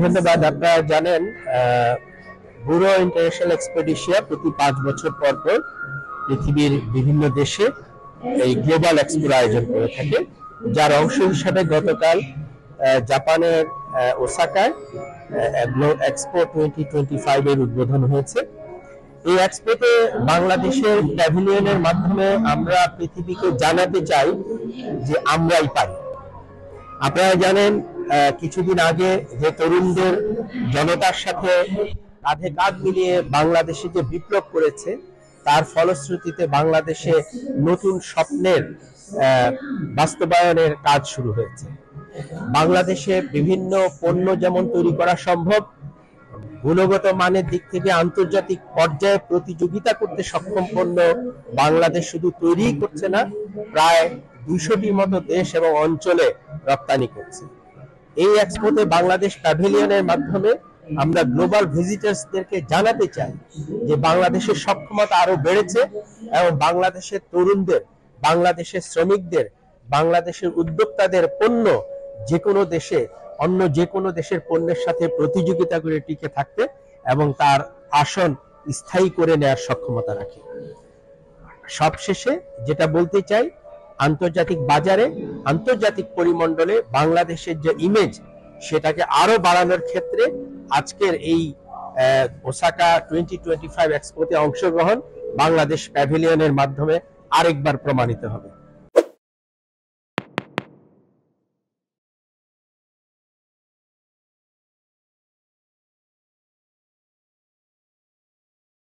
ধন্যবাদ। আপনারা জানেন ব্যুরো ইন্টারন্যাশনাল এক্সপেডিশিয়া প্রতি 5 বছর পর পর পৃথিবীর বিভিন্ন দেশে এই গ্লোবাল এক্সপোর আয়োজন করে থাকে, যার অংশ হিসাবে গতকাল জাপানের ওসাকায় এক্সপো 2025 এর উদ্বোধন হয়েছে। এই এক্সপোতে বাংলাদেশের প্যাভিলিয়নের মাধ্যমে আমরা পৃথিবীকে জানাতে চাই যে আমরাই পারি। আপনারা জানেন কিছুদিন আগে যে তরুণদের জনতার সাথে কাঁধে কাঁধ মিলিয়ে বাংলাদেশে যে বিপ্লব করেছে, তার ফলশ্রুতিতে বাংলাদেশে নতুন স্বপ্নের বাস্তবায়নের কাজ শুরু হয়েছে। বাংলাদেশে বিভিন্ন পণ্য যেমন তৈরি করা সম্ভব, গুণগত মানের দিক থেকে আন্তর্জাতিক পর্যায়ে প্রতিযোগিতা করতে সক্ষম পণ্য বাংলাদেশ শুধু তৈরিই করছে না, প্রায় 200টির মতো দেশ এবং অঞ্চলে রপ্তানি করছে। এই এক্সপোতে বাংলাদেশ প্যাভিলিয়নের মাধ্যমে আমরা গ্লোবাল ভিজিটার্সদেরকে জানাতে চাই যে বাংলাদেশের সক্ষমতা আরো বেড়েছে এবং বাংলাদেশের তরুণদের, বাংলাদেশের শ্রমিকদের, বাংলাদেশের উদ্যোক্তাদের পণ্য যে কোনো দেশে অন্য যে কোনো দেশের পণ্যের সাথে প্রতিযোগিতা করে টিকে থাকতে এবং তার আসন স্থায়ী করে নেওয়ার সক্ষমতা রাখে। সবশেষে যেটা বলতে চাই, আন্তর্জাতিক বাজারে, আন্তর্জাতিক পরিমণ্ডলে বাংলাদেশের যে ইমেজ, সেটাকে আরো বাড়ানোর ক্ষেত্রে আজকের এই ওসাকা 2025 এক্সপোতে অংশগ্রহণ বাংলাদেশ প্যাভিলিয়নের মাধ্যমে আরেকবার প্রমাণিত হবে।